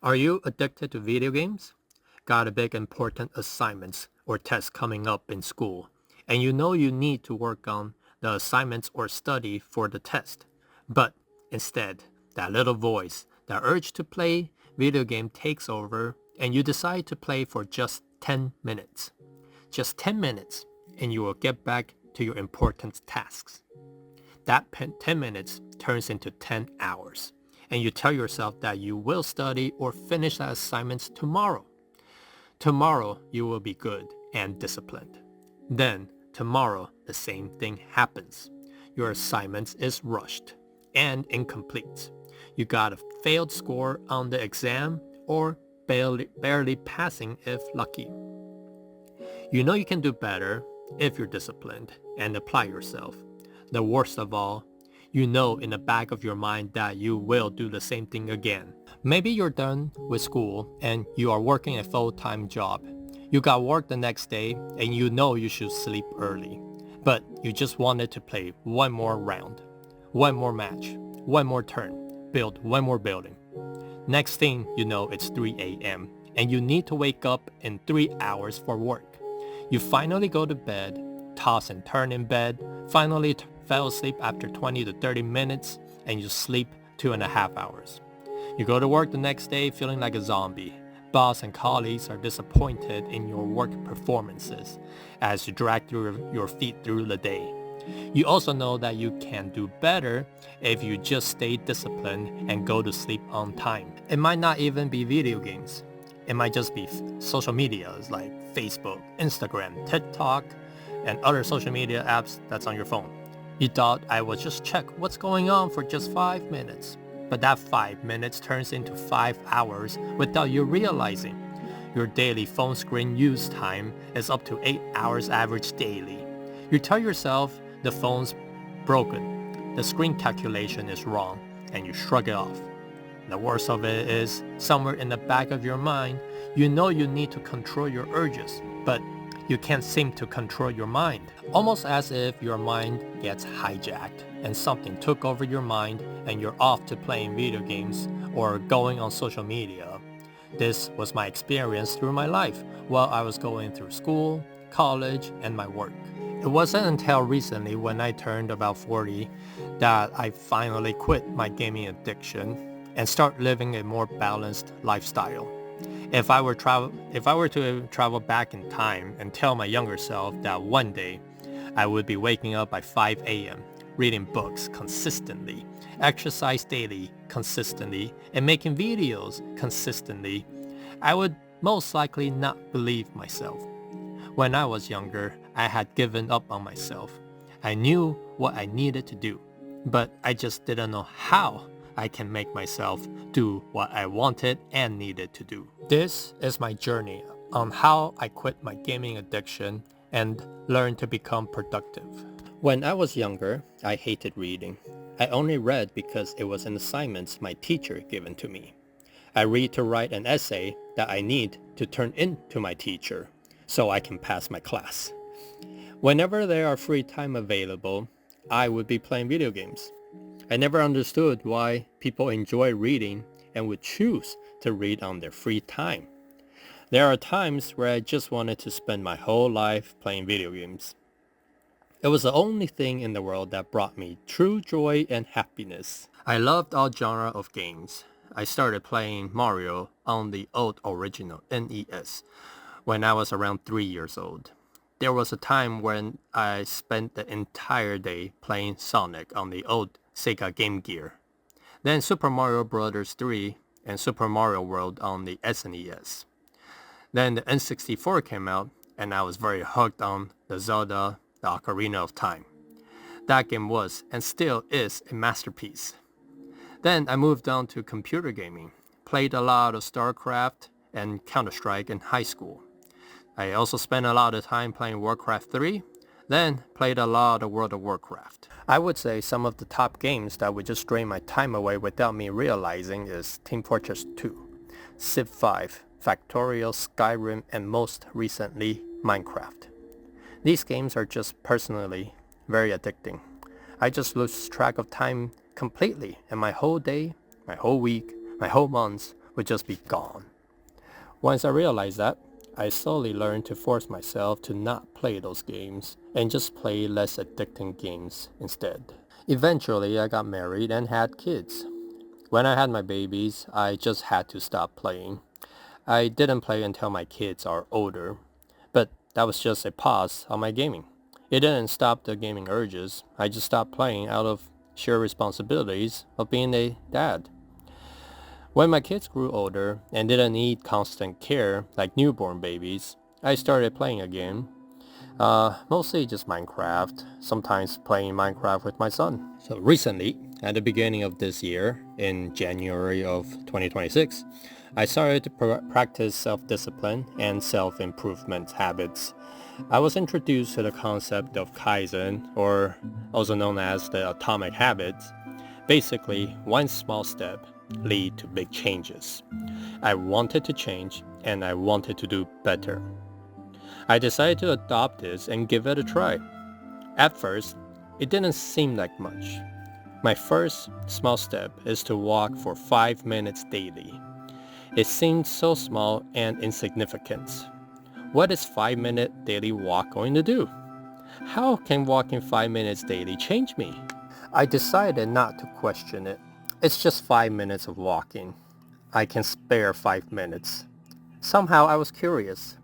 Are you addicted to video games? Got a big important assignments or tests coming up in school, and you know you need to work on the assignments or study for the test. But instead, that little voice, that urge to play video game takes over, and you decide to play for just 10 minutes. Just 10 minutes, and you will get back to your important tasks. That 10 minutes turns into 10 hours, and you tell yourself that you will study or finish the assignments tomorrow. Tomorrow you will be good and disciplined. Then tomorrow the same thing happens. Your assignment is rushed and incomplete. You got a failed score on the exam or barely passing if lucky. You know you can do better if you're disciplined and apply yourself. The worst of all, you know in the back of your mind that you will do the same thing again. Maybe you're done with school and you are working a full-time job. You got work the next day and you know you should sleep early. But you just wanted to play one more round, one more match, one more turn, build one more building. Next thing you know, it's 3 a.m. and you need to wake up in 3 hours for work. You finally go to bed, toss and turn in bed, finally fell asleep after 20 to 30 minutes, and you sleep 2.5 hours. You go to work the next day feeling like a zombie. Boss and colleagues are disappointed in your work performances as you drag through your feet through the day. You also know that you can do better if you just stay disciplined and go to sleep on time. It might not even be video games. It might just be social medias like Facebook, Instagram, TikTok, and other social media apps that's on your phone. You thought I would just check what's going on for just 5 minutes. But that 5 minutes turns into 5 hours without you realizing. Your daily phone screen use time is up to 8 hours average daily. You tell yourself the phone's broken, the screen calculation is wrong, and you shrug it off. The worst of it is, somewhere in the back of your mind, you know you need to control your urges, but you can't seem to control your mind. Almost as if your mind gets hijacked and something took over your mind and you're off to playing video games or going on social media. This was my experience through my life while I was going through school, college, and my work. It wasn't until recently when I turned about 40 that I finally quit my gaming addiction and start living a more balanced lifestyle. If I were to travel back in time and tell my younger self that one day I would be waking up by 5 a.m., reading books consistently, exercise daily consistently, and making videos consistently, I would most likely not believe myself. When I was younger, I had given up on myself. I knew what I needed to do, but I just didn't know how I can make myself do what I wanted and needed to do. This is my journey on how I quit my gaming addiction and learned to become productive. When I was younger, I hated reading. I only read because it was an assignment my teacher given to me. I read to write an essay that I need to turn in to my teacher so I can pass my class. Whenever there are free time available, I would be playing video games. I never understood why people enjoy reading and would choose to read on their free time. There are times where I just wanted to spend my whole life playing video games. It was the only thing in the world that brought me true joy and happiness. I loved all genre of games. I started playing Mario on the old original NES when I was around 3 years old. There was a time when I spent the entire day playing Sonic on the old Sega Game Gear. Then Super Mario Bros. 3 and Super Mario World on the SNES. Then the N64 came out and I was very hooked on the Zelda, the Ocarina of Time. That game was and still is a masterpiece. Then I moved on to computer gaming, played a lot of StarCraft and Counter-Strike in high school. I also spent a lot of time playing Warcraft 3, then played a lot of World of Warcraft. I would say some of the top games that would just drain my time away without me realizing is Team Fortress 2, Civ 5, Factorial, Skyrim, and most recently, Minecraft. These games are just personally very addicting. I just lose track of time completely, and my whole day, my whole week, my whole month would just be gone. Once I realized that, I slowly learned to force myself to not play those games and just play less addicting games instead. Eventually, I got married and had kids. When I had my babies, I just had to stop playing. I didn't play until my kids are older, but that was just a pause on my gaming. It didn't stop the gaming urges. I just stopped playing out of sheer responsibilities of being a dad. When my kids grew older and didn't need constant care like newborn babies, I started playing again. Mostly just Minecraft, sometimes playing Minecraft with my son. So recently, at the beginning of this year, in January of 2026, I started to practice self-discipline and self-improvement habits. I was introduced to the concept of Kaizen, or also known as the atomic habits. Basically, one small step lead to big changes. I wanted to change and I wanted to do better. I decided to adopt this and give it a try. At first, it didn't seem like much. My first small step is to walk for 5 minutes daily. It seemed so small and insignificant. What is 5-minute daily walk going to do? How can walking 5 minutes daily change me? I decided not to question it. It's just 5 minutes of walking. I can spare 5 minutes. Somehow I was curious.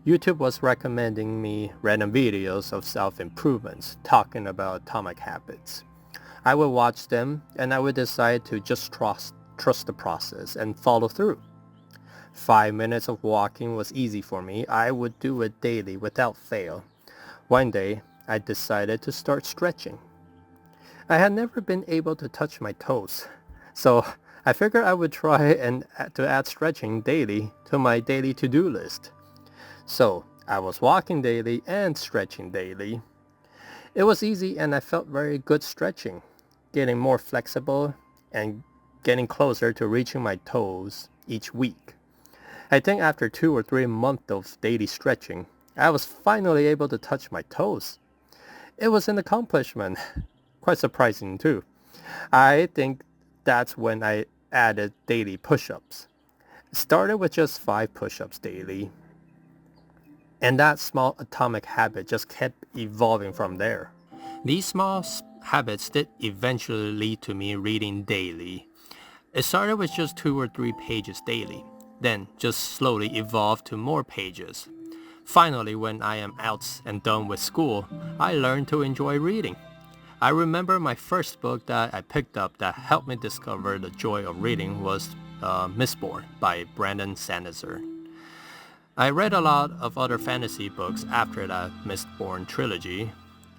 YouTube was recommending me random videos of self-improvements talking about atomic habits. I would watch them and I would decide to just trust the process and follow through. 5 minutes of walking was easy for me. I would do it daily without fail. One day, I decided to start stretching. I had never been able to touch my toes, so I figured I would try to add stretching daily to my daily to-do list. So I was walking daily and stretching daily. It was easy and I felt very good stretching, getting more flexible and getting closer to reaching my toes each week. I think after 2 or 3 months of daily stretching, I was finally able to touch my toes. It was an accomplishment. Quite surprising too. I think that's when I added daily push-ups. Started with just 5 push-ups daily. And that small atomic habit just kept evolving from there. These small habits did eventually lead to me reading daily. It started with just 2 or 3 pages daily, then just slowly evolved to more pages. Finally, when I am out and done with school, I learned to enjoy reading. I remember my first book that I picked up that helped me discover the joy of reading was Mistborn by Brandon Sanderson. I read a lot of other fantasy books after that Mistborn trilogy.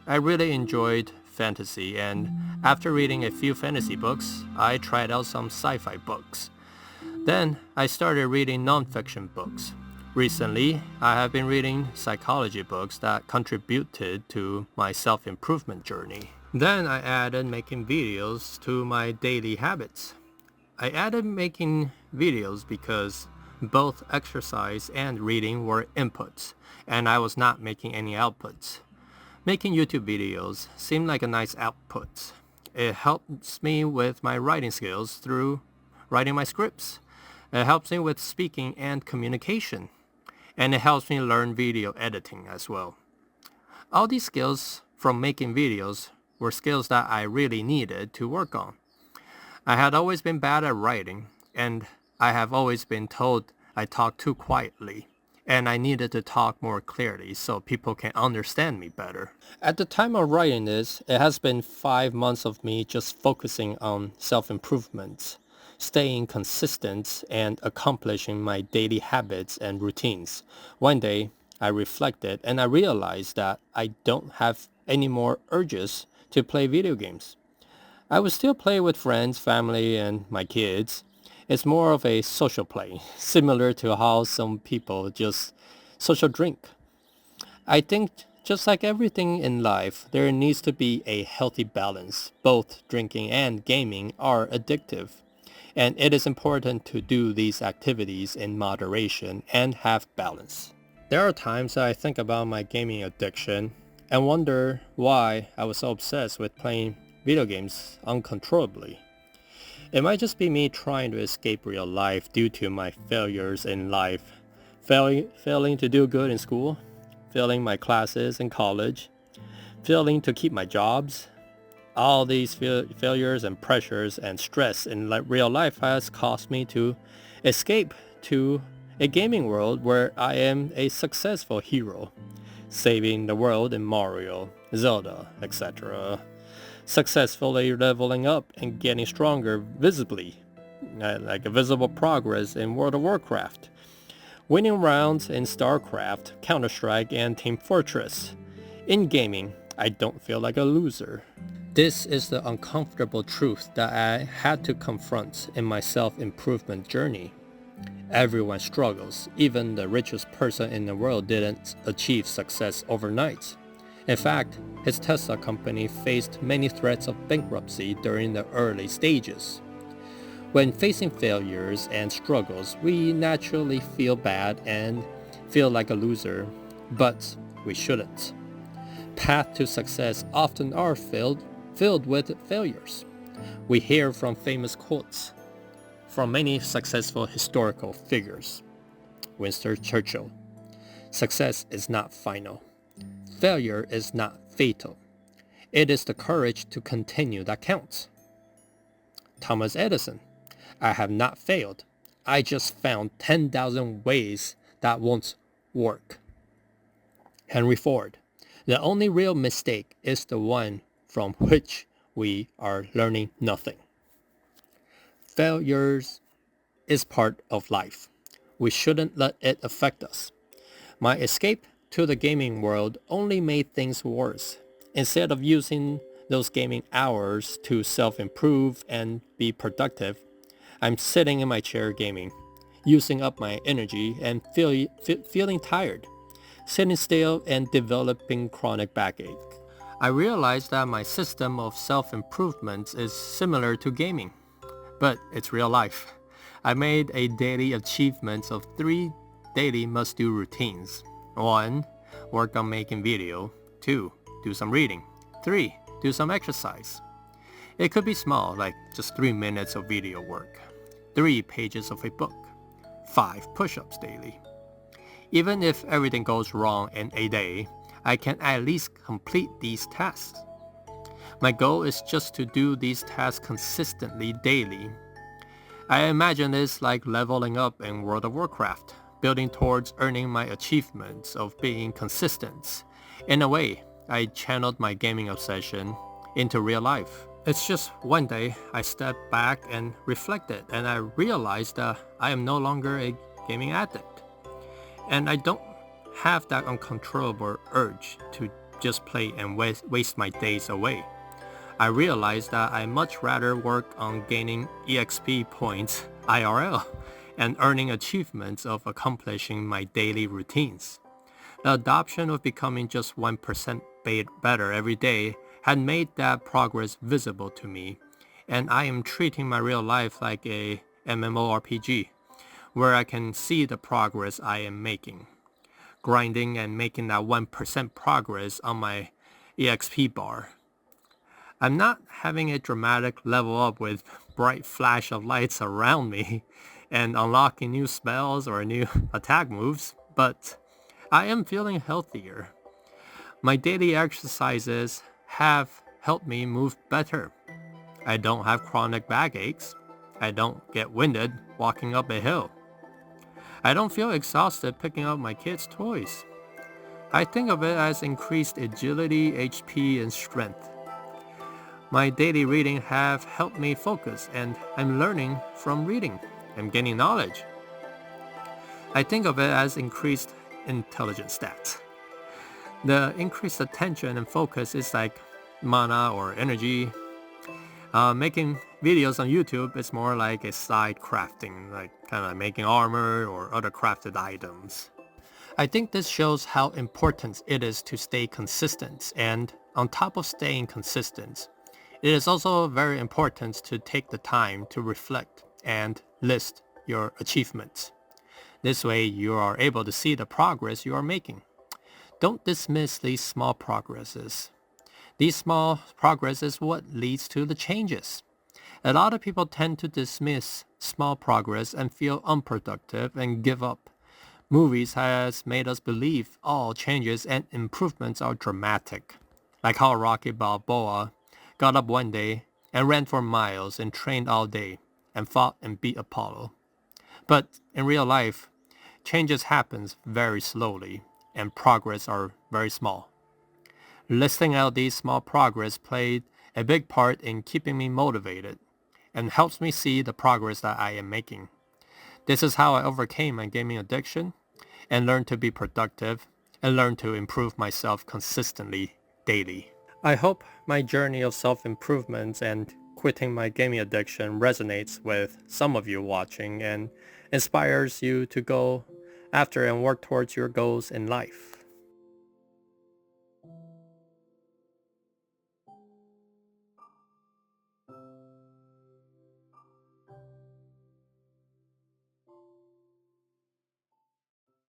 I really enjoyed fantasy, and after reading a few fantasy books, I tried out some sci-fi books. Then I started reading non-fiction books. Recently, I have been reading psychology books that contributed to my self-improvement journey. Then I added making videos to my daily habits. I added making videos because both exercise and reading were inputs, and I was not making any outputs. Making YouTube videos seemed like a nice output. It helps me with my writing skills through writing my scripts. It helps me with speaking and communication. And it helps me learn video editing as well. All these skills from making videos were skills that I really needed to work on. I had always been bad at writing, and I have always been told I talk too quietly, and I needed to talk more clearly so people can understand me better. At the time of writing this, it has been 5 months of me just focusing on self-improvement, staying consistent, and accomplishing my daily habits and routines. One day, I reflected and I realized that I don't have any more urges to play video games. I would still play with friends, family, and my kids. It's more of a social play, similar to how some people just social drink. I think just like everything in life, there needs to be a healthy balance. Both drinking and gaming are addictive, and it is important to do these activities in moderation and have balance. There are times that I think about my gaming addiction and wonder why I was so obsessed with playing video games uncontrollably. It might just be me trying to escape real life due to my failures in life. Failing to do good in school, failing my classes in college, failing to keep my jobs. All these failures and pressures and stress in real life has caused me to escape to a gaming world where I am a successful hero, saving the world in Mario, Zelda, etc. Successfully leveling up and getting stronger visibly, like a visible progress in World of Warcraft, winning rounds in StarCraft, Counter-Strike, and Team Fortress. In gaming, I don't feel like a loser. This is the uncomfortable truth that I had to confront in my self-improvement journey. Everyone struggles. Even the richest person in the world didn't achieve success overnight. In fact, his Tesla company faced many threats of bankruptcy during the early stages. When facing failures and struggles, we naturally feel bad and feel like a loser, but we shouldn't. Paths to success often are filled with failures. We hear from famous quotes from many successful historical figures. Winston Churchill, "Success is not final. Failure is not fatal. It is the courage to continue that counts." Thomas Edison, "I have not failed. I just found 10,000 ways that won't work." Henry Ford, "The only real mistake is the one from which we are learning nothing." Failures is part of life. We shouldn't let it affect us. My escape to the gaming world only made things worse. Instead of using those gaming hours to self-improve and be productive, I'm sitting in my chair gaming, using up my energy and feeling tired, sitting still and developing chronic backache. I realized that my system of self-improvement is similar to gaming, but it's real life. I made a daily achievement of 3 daily must-do routines. 1. Work on making video. 2. Do some reading. 3. Do some exercise. It could be small, like just 3 minutes of video work. 3 pages of a book. 5 push-ups daily. Even if everything goes wrong in a day, I can at least complete these tasks. My goal is just to do these tasks consistently daily. I imagine it's like leveling up in World of Warcraft, building towards earning my achievements of being consistent. In a way, I channeled my gaming obsession into real life. It's just one day I stepped back and reflected, and I realized that I am no longer a gaming addict. And I don't have that uncontrollable urge to just play and waste my days away. I realized that I much rather work on gaining EXP points IRL and earning achievements of accomplishing my daily routines. The adoption of becoming just 1% better every day had made that progress visible to me, and I am treating my real life like a MMORPG, where I can see the progress I am making. Grinding and making that 1% progress on my EXP bar. I'm not having a dramatic level up with bright flash of lights around me and unlocking new spells or new attack moves, but I am feeling healthier. My daily exercises have helped me move better. I don't have chronic backaches. I don't get winded walking up a hill. I don't feel exhausted picking up my kids' toys. I think of it as increased agility, HP, and strength. My daily reading have helped me focus, and I'm learning from reading. I'm gaining knowledge. I think of it as increased intelligence stats. The increased attention and focus is like mana or energy. Making videos on YouTube is more like a side crafting, like kind of making armor or other crafted items. I think this shows how important it is to stay consistent, and on top of staying consistent, it is also very important to take the time to reflect and list your achievements. This way you are able to see the progress you are making. Don't dismiss these small progresses. These small progress is what leads to the changes. A lot of people tend to dismiss small progress and feel unproductive and give up. Movies has made us believe all changes and improvements are dramatic, like how Rocky Balboa got up one day and ran for miles and trained all day and fought and beat Apollo. But in real life, changes happens very slowly and progress are very small. Listing out these small progress played a big part in keeping me motivated and helps me see the progress that I am making. This is how I overcame my gaming addiction and learned to be productive and learned to improve myself consistently daily. I hope my journey of self-improvement and quitting my gaming addiction resonates with some of you watching and inspires you to go after and work towards your goals in life.